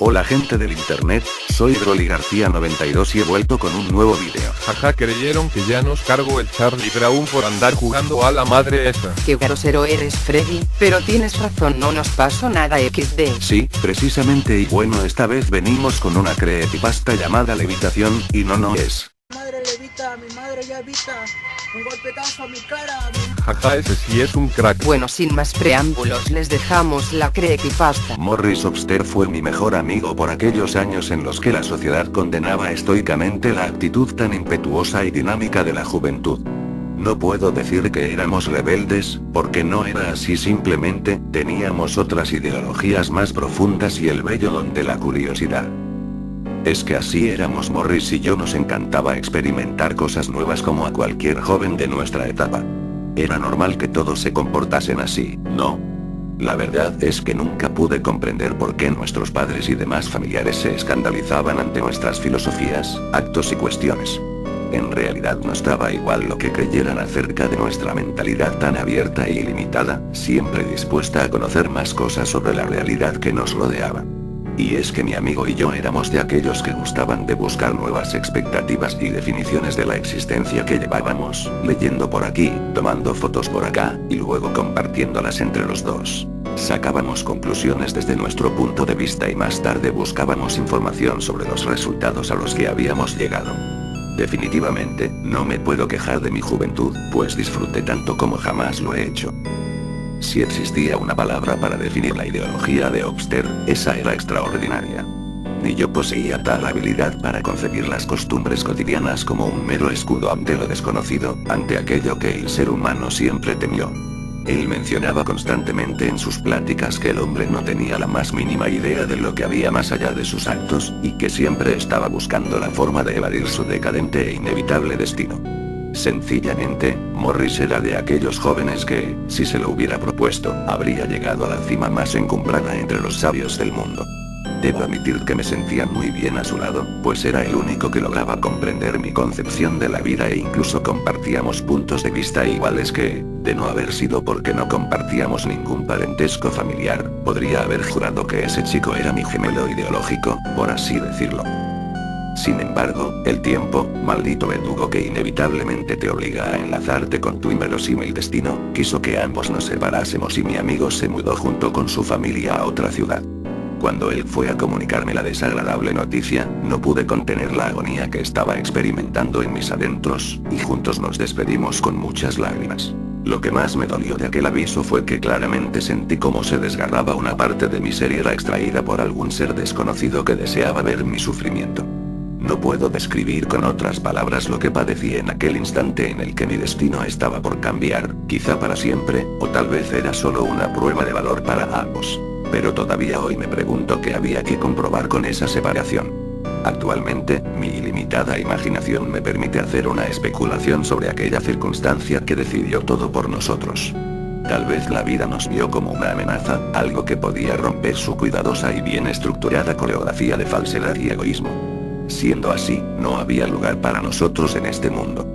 Hola gente del internet, soy Broly García 92 y he vuelto con un nuevo video. Jaja, creyeron que ya nos cargó el Charlie Brown por andar jugando a la madre esa. Qué grosero eres, Freddy, pero tienes razón, no nos pasó nada XD. Sí, precisamente, y bueno, esta vez venimos con una creepypasta llamada Levitación, y no es. Mi madre levita, mi madre ya evita. Un golpetazo a mi cara. Jaja, ese sí es un crack. Bueno, sin más preámbulos les dejamos la creepypasta. Morris Obster fue mi mejor amigo por aquellos años en los que la sociedad condenaba estoicamente la actitud tan impetuosa y dinámica de la juventud. No puedo decir que éramos rebeldes, porque no era así, simplemente, teníamos otras ideologías más profundas y el vello don de la curiosidad. Es que así éramos Morris y yo, nos encantaba experimentar cosas nuevas como a cualquier joven de nuestra etapa. Era normal que todos se comportasen así, ¿no? La verdad es que nunca pude comprender por qué nuestros padres y demás familiares se escandalizaban ante nuestras filosofías, actos y cuestiones. En realidad nos daba igual lo que creyeran acerca de nuestra mentalidad tan abierta e ilimitada, siempre dispuesta a conocer más cosas sobre la realidad que nos rodeaba. Y es que mi amigo y yo éramos de aquellos que gustaban de buscar nuevas expectativas y definiciones de la existencia que llevábamos, leyendo por aquí, tomando fotos por acá, y luego compartiéndolas entre los dos. Sacábamos conclusiones desde nuestro punto de vista y más tarde buscábamos información sobre los resultados a los que habíamos llegado. Definitivamente, no me puedo quejar de mi juventud, pues disfruté tanto como jamás lo he hecho. Si existía una palabra para definir la ideología de Obster, esa era extraordinaria. Ni yo poseía tal habilidad para concebir las costumbres cotidianas como un mero escudo ante lo desconocido, ante aquello que el ser humano siempre temió. Él mencionaba constantemente en sus pláticas que el hombre no tenía la más mínima idea de lo que había más allá de sus actos, y que siempre estaba buscando la forma de evadir su decadente e inevitable destino. Sencillamente, Morris era de aquellos jóvenes que, si se lo hubiera propuesto, habría llegado a la cima más encumbrada entre los sabios del mundo. Debo admitir que me sentía muy bien a su lado, pues era el único que lograba comprender mi concepción de la vida e incluso compartíamos puntos de vista iguales que, de no haber sido porque no compartíamos ningún parentesco familiar, podría haber jurado que ese chico era mi gemelo ideológico, por así decirlo. Sin embargo, el tiempo, maldito verdugo que inevitablemente te obliga a enlazarte con tu inverosímil destino, quiso que ambos nos separásemos y mi amigo se mudó junto con su familia a otra ciudad. Cuando él fue a comunicarme la desagradable noticia, no pude contener la agonía que estaba experimentando en mis adentros, y juntos nos despedimos con muchas lágrimas. Lo que más me dolió de aquel aviso fue que claramente sentí cómo se desgarraba una parte de mi ser y era extraída por algún ser desconocido que deseaba ver mi sufrimiento. No puedo describir con otras palabras lo que padecí en aquel instante en el que mi destino estaba por cambiar, quizá para siempre, o tal vez era solo una prueba de valor para ambos. Pero todavía hoy me pregunto qué había que comprobar con esa separación. Actualmente, mi ilimitada imaginación me permite hacer una especulación sobre aquella circunstancia que decidió todo por nosotros. Tal vez la vida nos vio como una amenaza, algo que podía romper su cuidadosa y bien estructurada coreografía de falsedad y egoísmo. Siendo así, no había lugar para nosotros en este mundo.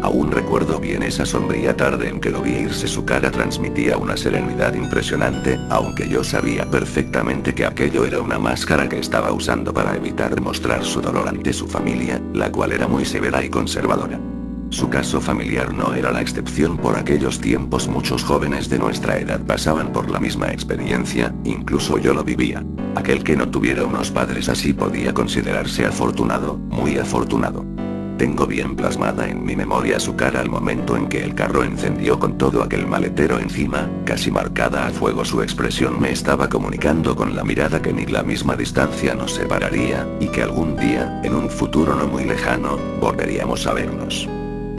Aún recuerdo bien esa sombría tarde en que lo vi irse. Su cara transmitía una serenidad impresionante, aunque yo sabía perfectamente que aquello era una máscara que estaba usando para evitar demostrar su dolor ante su familia, la cual era muy severa y conservadora. Su caso familiar no era la excepción. Por aquellos tiempos muchos jóvenes de nuestra edad pasaban por la misma experiencia, incluso yo lo vivía. Aquel que no tuviera unos padres así podía considerarse afortunado, muy afortunado. Tengo bien plasmada en mi memoria su cara al momento en que el carro encendió con todo aquel maletero encima, casi marcada a fuego. Su expresión me estaba comunicando con la mirada que ni la misma distancia nos separaría, y que algún día, en un futuro no muy lejano, volveríamos a vernos.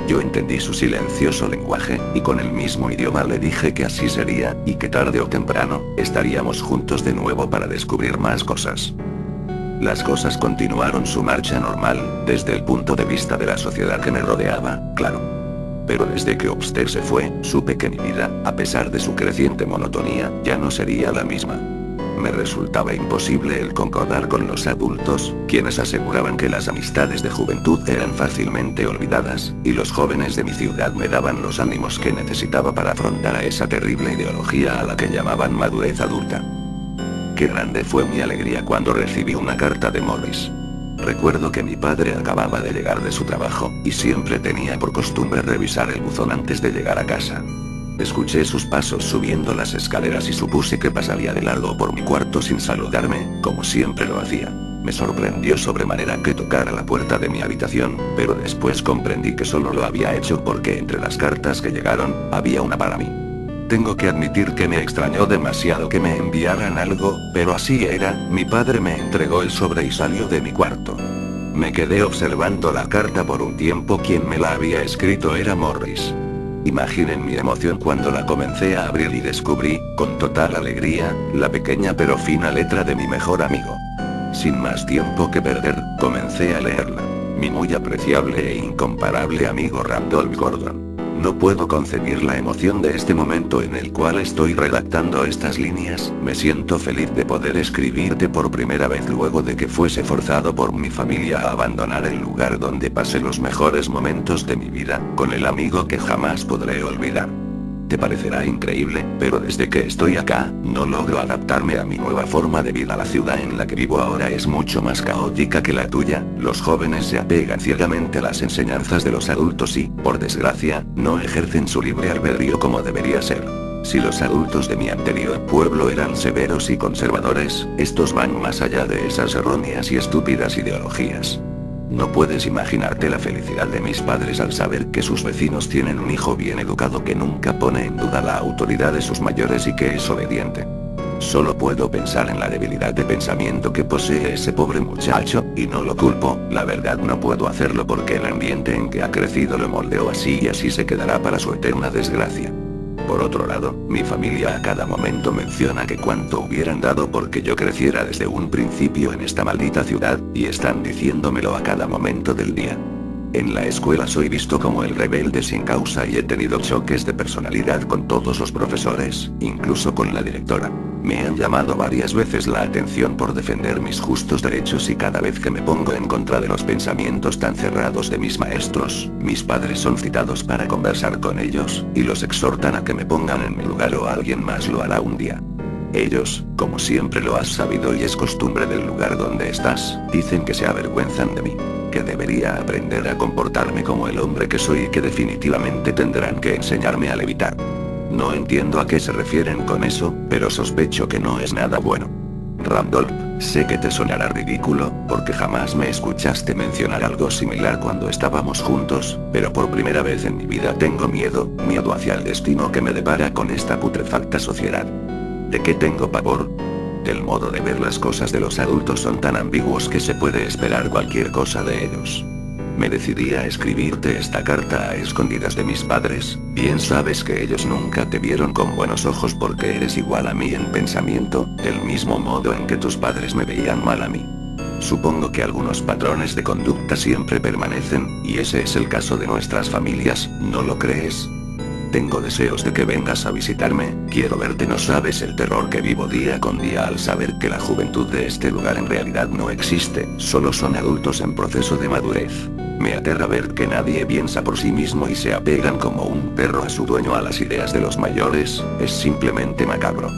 Yo entendí su silencioso lenguaje, y con el mismo idioma le dije que así sería, y que tarde o temprano, estaríamos juntos de nuevo para descubrir más cosas. Las cosas continuaron su marcha normal, desde el punto de vista de la sociedad que me rodeaba, claro. Pero desde que Obster se fue, supe que mi vida, a pesar de su creciente monotonía, ya no sería la misma. Me resultaba imposible el concordar con los adultos, quienes aseguraban que las amistades de juventud eran fácilmente olvidadas, y los jóvenes de mi ciudad me daban los ánimos que necesitaba para afrontar a esa terrible ideología a la que llamaban madurez adulta. Qué grande fue mi alegría cuando recibí una carta de Morris. Recuerdo que mi padre acababa de llegar de su trabajo, y siempre tenía por costumbre revisar el buzón antes de llegar a casa. Escuché sus pasos subiendo las escaleras y supuse que pasaría de largo por mi cuarto sin saludarme, como siempre lo hacía. Me sorprendió sobremanera que tocara la puerta de mi habitación, pero después comprendí que solo lo había hecho porque entre las cartas que llegaron, había una para mí. Tengo que admitir que me extrañó demasiado que me enviaran algo, pero así era, mi padre me entregó el sobre y salió de mi cuarto. Me quedé observando la carta por un tiempo. Quien me la había escrito era Morris. Imaginen mi emoción cuando la comencé a abrir y descubrí, con total alegría, la pequeña pero fina letra de mi mejor amigo. Sin más tiempo que perder, comencé a leerla. Mi muy apreciable e incomparable amigo Randolph Gordon. No puedo concebir la emoción de este momento en el cual estoy redactando estas líneas. Me siento feliz de poder escribirte por primera vez luego de que fuese forzado por mi familia a abandonar el lugar donde pasé los mejores momentos de mi vida, con el amigo que jamás podré olvidar. Te parecerá increíble, pero desde que estoy acá, no logro adaptarme a mi nueva forma de vida. La ciudad en la que vivo ahora es mucho más caótica que la tuya, los jóvenes se apegan ciegamente a las enseñanzas de los adultos y, por desgracia, no ejercen su libre albedrío como debería ser. Si los adultos de mi anterior pueblo eran severos y conservadores, estos van más allá de esas erróneas y estúpidas ideologías. No puedes imaginarte la felicidad de mis padres al saber que sus vecinos tienen un hijo bien educado que nunca pone en duda la autoridad de sus mayores y que es obediente. Solo puedo pensar en la debilidad de pensamiento que posee ese pobre muchacho, y no lo culpo, la verdad no puedo hacerlo porque el ambiente en que ha crecido lo moldeó así y así se quedará para su eterna desgracia. Por otro lado, mi familia a cada momento menciona que cuánto hubieran dado porque yo creciera desde un principio en esta maldita ciudad, y están diciéndomelo a cada momento del día. En la escuela soy visto como el rebelde sin causa y he tenido choques de personalidad con todos los profesores, incluso con la directora. Me han llamado varias veces la atención por defender mis justos derechos y cada vez que me pongo en contra de los pensamientos tan cerrados de mis maestros, mis padres son citados para conversar con ellos, y los exhortan a que me pongan en mi lugar o alguien más lo hará un día. Ellos, como siempre lo has sabido y es costumbre del lugar donde estás, dicen que se avergüenzan de mí, que debería aprender a comportarme como el hombre que soy y que definitivamente tendrán que enseñarme a levitar. No entiendo a qué se refieren con eso, pero sospecho que no es nada bueno. Randolph, sé que te sonará ridículo, porque jamás me escuchaste mencionar algo similar cuando estábamos juntos, pero por primera vez en mi vida tengo miedo hacia el destino que me depara con esta putrefacta sociedad. ¿De qué tengo pavor? Del modo de ver las cosas de los adultos son tan ambiguos que se puede esperar cualquier cosa de ellos. Me decidí a escribirte esta carta a escondidas de mis padres, bien sabes que ellos nunca te vieron con buenos ojos porque eres igual a mí en pensamiento, del mismo modo en que tus padres me veían mal a mí. Supongo que algunos patrones de conducta siempre permanecen, y ese es el caso de nuestras familias, ¿no lo crees? Tengo deseos de que vengas a visitarme, quiero verte, no sabes el terror que vivo día con día al saber que la juventud de este lugar en realidad no existe, solo son adultos en proceso de madurez. Me aterra ver que nadie piensa por sí mismo y se apegan como un perro a su dueño a las ideas de los mayores, es simplemente macabro.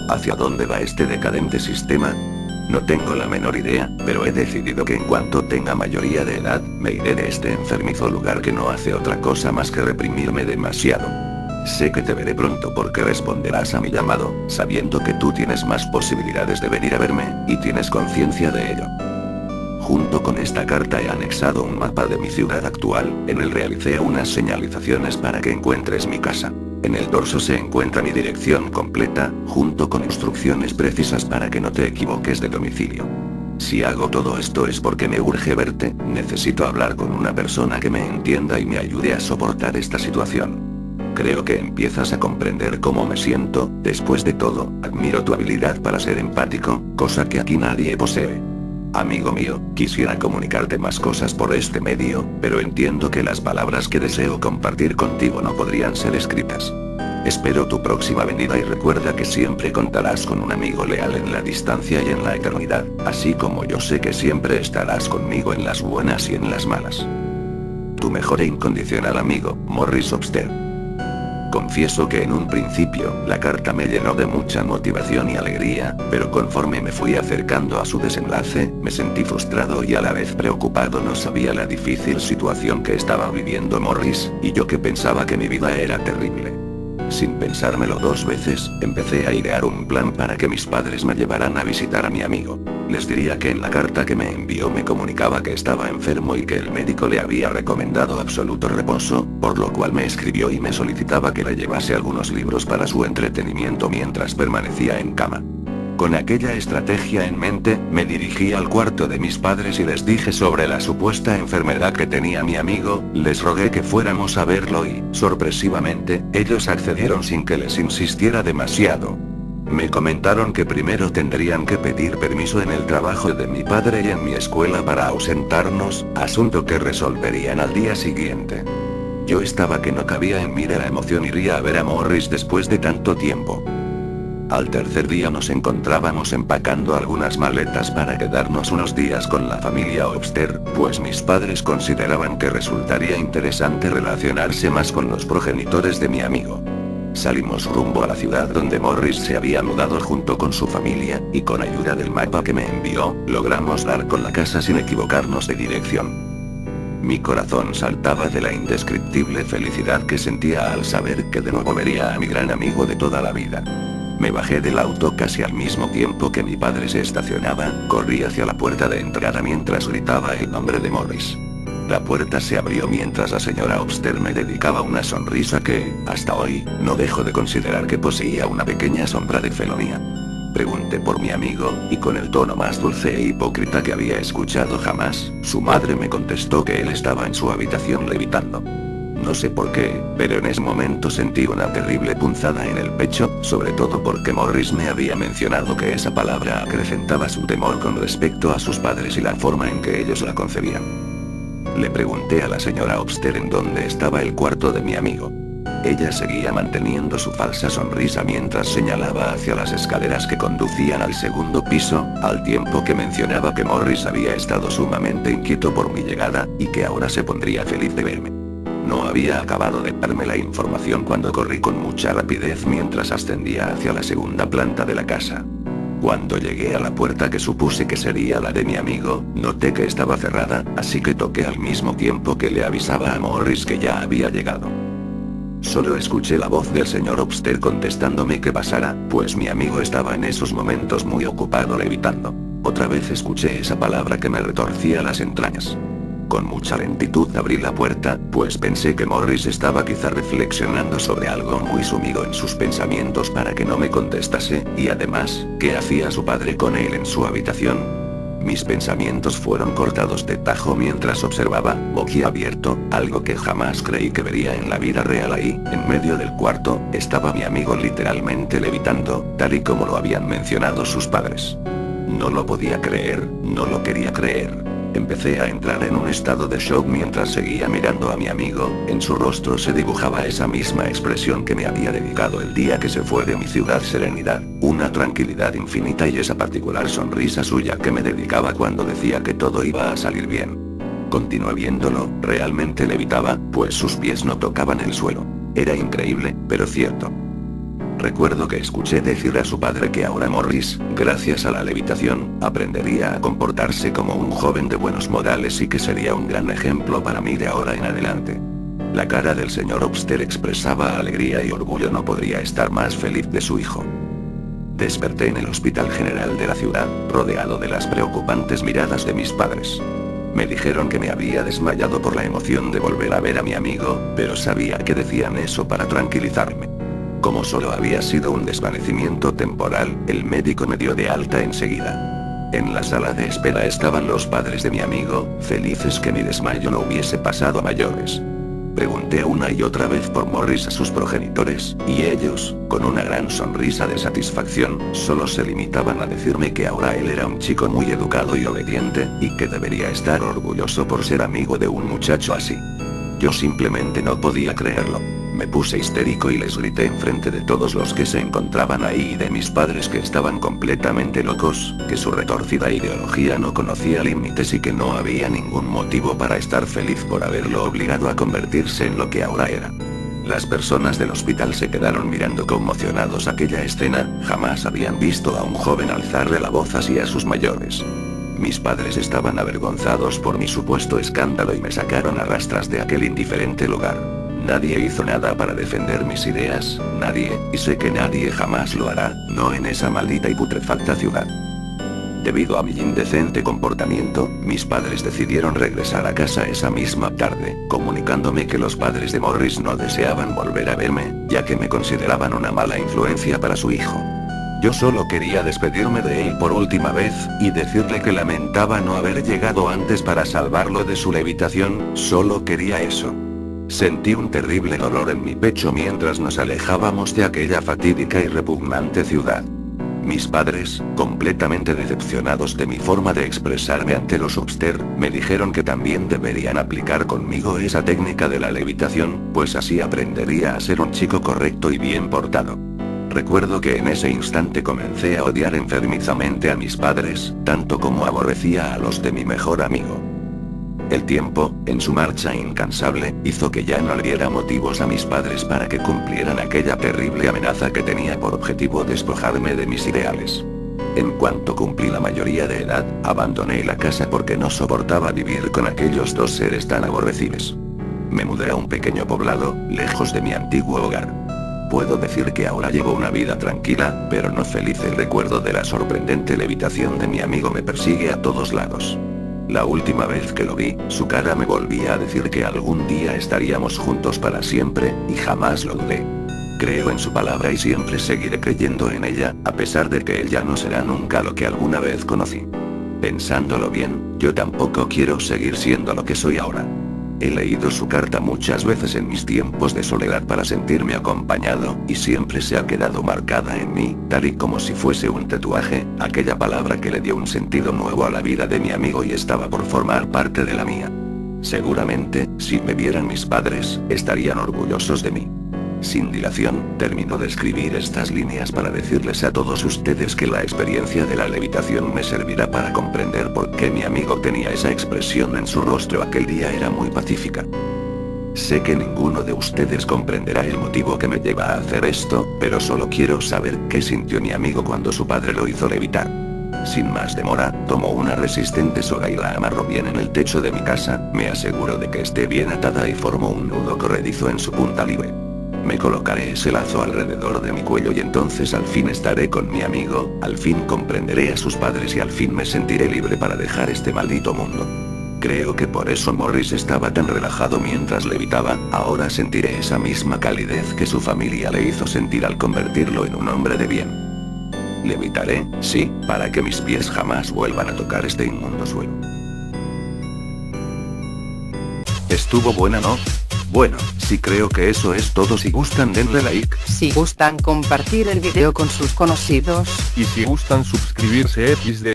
¿Hacia dónde va este decadente sistema? No tengo la menor idea, pero he decidido que en cuanto tenga mayoría de edad, me iré de este enfermizo lugar que no hace otra cosa más que reprimirme demasiado. Sé que te veré pronto porque responderás a mi llamado, sabiendo que tú tienes más posibilidades de venir a verme, y tienes conciencia de ello. Junto con esta carta he anexado un mapa de mi ciudad actual, en el realicé unas señalizaciones para que encuentres mi casa. En el dorso se encuentra mi dirección completa, junto con instrucciones precisas para que no te equivoques de domicilio. Si hago todo esto es porque me urge verte, necesito hablar con una persona que me entienda y me ayude a soportar esta situación. Creo que empiezas a comprender cómo me siento, después de todo, admiro tu habilidad para ser empático, cosa que aquí nadie posee. Amigo mío, quisiera comunicarte más cosas por este medio, pero entiendo que las palabras que deseo compartir contigo no podrían ser escritas. Espero tu próxima venida y recuerda que siempre contarás con un amigo leal en la distancia y en la eternidad, así como yo sé que siempre estarás conmigo en las buenas y en las malas. Tu mejor e incondicional amigo, Morris Obster. Confieso que en un principio, la carta me llenó de mucha motivación y alegría, pero conforme me fui acercando a su desenlace, me sentí frustrado y a la vez preocupado. No sabía la difícil situación que estaba viviendo Morris, y yo que pensaba que mi vida era terrible. Sin pensármelo dos veces, empecé a idear un plan para que mis padres me llevaran a visitar a mi amigo. Les diría que en la carta que me envió me comunicaba que estaba enfermo y que el médico le había recomendado absoluto reposo, por lo cual me escribió y me solicitaba que le llevase algunos libros para su entretenimiento mientras permanecía en cama. Con aquella estrategia en mente, me dirigí al cuarto de mis padres y les dije sobre la supuesta enfermedad que tenía mi amigo, les rogué que fuéramos a verlo y, sorpresivamente, ellos accedieron sin que les insistiera demasiado. Me comentaron que primero tendrían que pedir permiso en el trabajo de mi padre y en mi escuela para ausentarnos, asunto que resolverían al día siguiente. Yo estaba que no cabía en mí de la emoción. Iría a ver a Morris después de tanto tiempo. Al tercer día nos encontrábamos empacando algunas maletas para quedarnos unos días con la familia Obster, pues mis padres consideraban que resultaría interesante relacionarse más con los progenitores de mi amigo. Salimos rumbo a la ciudad donde Morris se había mudado junto con su familia, y con ayuda del mapa que me envió, logramos dar con la casa sin equivocarnos de dirección. Mi corazón saltaba de la indescriptible felicidad que sentía al saber que de nuevo vería a mi gran amigo de toda la vida. Me bajé del auto casi al mismo tiempo que mi padre se estacionaba, corrí hacia la puerta de entrada mientras gritaba el nombre de Morris. La puerta se abrió mientras la señora Obster me dedicaba una sonrisa que, hasta hoy, no dejo de considerar que poseía una pequeña sombra de felonía. Pregunté por mi amigo, y con el tono más dulce e hipócrita que había escuchado jamás, su madre me contestó que él estaba en su habitación levitando. No sé por qué, pero en ese momento sentí una terrible punzada en el pecho, sobre todo porque Morris me había mencionado que esa palabra acrecentaba su temor con respecto a sus padres y la forma en que ellos la concebían. Le pregunté a la señora Obster en dónde estaba el cuarto de mi amigo. Ella seguía manteniendo su falsa sonrisa mientras señalaba hacia las escaleras que conducían al segundo piso, al tiempo que mencionaba que Morris había estado sumamente inquieto por mi llegada, y que ahora se pondría feliz de verme. No había acabado de darme la información cuando corrí con mucha rapidez mientras ascendía hacia la segunda planta de la casa. Cuando llegué a la puerta que supuse que sería la de mi amigo, noté que estaba cerrada, así que toqué al mismo tiempo que le avisaba a Morris que ya había llegado. Solo escuché la voz del señor Obster contestándome que pasara, pues mi amigo estaba en esos momentos muy ocupado levitando. Otra vez escuché esa palabra que me retorcía las entrañas. Con mucha lentitud abrí la puerta, pues pensé que Morris estaba quizá reflexionando sobre algo muy sumido en sus pensamientos para que no me contestase, y además, ¿qué hacía su padre con él en su habitación? Mis pensamientos fueron cortados de tajo mientras observaba, boquiabierto, algo que jamás creí que vería en la vida real. Ahí, en medio del cuarto, estaba mi amigo literalmente levitando, tal y como lo habían mencionado sus padres. No lo podía creer, no lo quería creer. Empecé a entrar en un estado de shock mientras seguía mirando a mi amigo. En su rostro se dibujaba esa misma expresión que me había dedicado el día que se fue de mi ciudad: serenidad, una tranquilidad infinita, y esa particular sonrisa suya que me dedicaba cuando decía que todo iba a salir bien. Continué viéndolo, realmente levitaba, pues sus pies no tocaban el suelo. Era increíble, pero cierto. Recuerdo que escuché decir a su padre que ahora Morris, gracias a la levitación, aprendería a comportarse como un joven de buenos modales y que sería un gran ejemplo para mí de ahora en adelante. La cara del señor Obster expresaba alegría y orgullo. No podría estar más feliz de su hijo. Desperté en el Hospital General de la ciudad, rodeado de las preocupantes miradas de mis padres. Me dijeron que me había desmayado por la emoción de volver a ver a mi amigo, pero sabía que decían eso para tranquilizarme. Como solo había sido un desvanecimiento temporal, el médico me dio de alta enseguida. En la sala de espera estaban los padres de mi amigo, felices que mi desmayo no hubiese pasado a mayores. Pregunté una y otra vez por Morris a sus progenitores, y ellos, con una gran sonrisa de satisfacción, solo se limitaban a decirme que ahora él era un chico muy educado y obediente, y que debería estar orgulloso por ser amigo de un muchacho así. Yo simplemente no podía creerlo. Me puse histérico y les grité enfrente de todos los que se encontraban ahí y de mis padres que estaban completamente locos, que su retorcida ideología no conocía límites y que no había ningún motivo para estar feliz por haberlo obligado a convertirse en lo que ahora era. Las personas del hospital se quedaron mirando conmocionados aquella escena, jamás habían visto a un joven alzarle la voz así a sus mayores. Mis padres estaban avergonzados por mi supuesto escándalo y me sacaron a rastras de aquel indiferente lugar. Nadie hizo nada para defender mis ideas, nadie, y sé que nadie jamás lo hará, no en esa maldita y putrefacta ciudad. Debido a mi indecente comportamiento, mis padres decidieron regresar a casa esa misma tarde, comunicándome que los padres de Morris no deseaban volver a verme, ya que me consideraban una mala influencia para su hijo. Yo solo quería despedirme de él por última vez, y decirle que lamentaba no haber llegado antes para salvarlo de su levitación, solo quería eso. Sentí un terrible dolor en mi pecho mientras nos alejábamos de aquella fatídica y repugnante ciudad. Mis padres, completamente decepcionados de mi forma de expresarme ante los Upster, me dijeron que también deberían aplicar conmigo esa técnica de la levitación, pues así aprendería a ser un chico correcto y bien portado. Recuerdo que en ese instante comencé a odiar enfermizamente a mis padres, tanto como aborrecía a los de mi mejor amigo. El tiempo, en su marcha incansable, hizo que ya no le diera motivos a mis padres para que cumplieran aquella terrible amenaza que tenía por objetivo despojarme de mis ideales. En cuanto cumplí la mayoría de edad, abandoné la casa porque no soportaba vivir con aquellos dos seres tan aborrecibles. Me mudé a un pequeño poblado, lejos de mi antiguo hogar. Puedo decir que ahora llevo una vida tranquila, pero no feliz. El recuerdo de la sorprendente levitación de mi amigo me persigue a todos lados. La última vez que lo vi, su cara me volvía a decir que algún día estaríamos juntos para siempre, y jamás lo dudé. Creo en su palabra y siempre seguiré creyendo en ella, a pesar de que él ya no será nunca lo que alguna vez conocí. Pensándolo bien, yo tampoco quiero seguir siendo lo que soy ahora. He leído su carta muchas veces en mis tiempos de soledad para sentirme acompañado, y siempre se ha quedado marcada en mí, tal y como si fuese un tatuaje, aquella palabra que le dio un sentido nuevo a la vida de mi amigo y estaba por formar parte de la mía. Seguramente, si me vieran mis padres, estarían orgullosos de mí. Sin dilación, termino de escribir estas líneas para decirles a todos ustedes que la experiencia de la levitación me servirá para comprender por qué mi amigo tenía esa expresión en su rostro aquel día. Era muy pacífica. Sé que ninguno de ustedes comprenderá el motivo que me lleva a hacer esto, pero solo quiero saber qué sintió mi amigo cuando su padre lo hizo levitar. Sin más demora, tomo una resistente soga y la amarro bien en el techo de mi casa, me aseguro de que esté bien atada y formo un nudo corredizo en su punta libre. Me colocaré ese lazo alrededor de mi cuello y entonces al fin estaré con mi amigo, al fin comprenderé a sus padres y al fin me sentiré libre para dejar este maldito mundo. Creo que por eso Morris estaba tan relajado mientras levitaba, ahora sentiré esa misma calidez que su familia le hizo sentir al convertirlo en un hombre de bien. Levitaré, sí, para que mis pies jamás vuelvan a tocar este inmundo suelo. ¿Estuvo buena, no? Bueno, sí, creo que eso es todo. Si gustan denle like. Si gustan compartir el video con sus conocidos. Y si gustan suscribirse XD.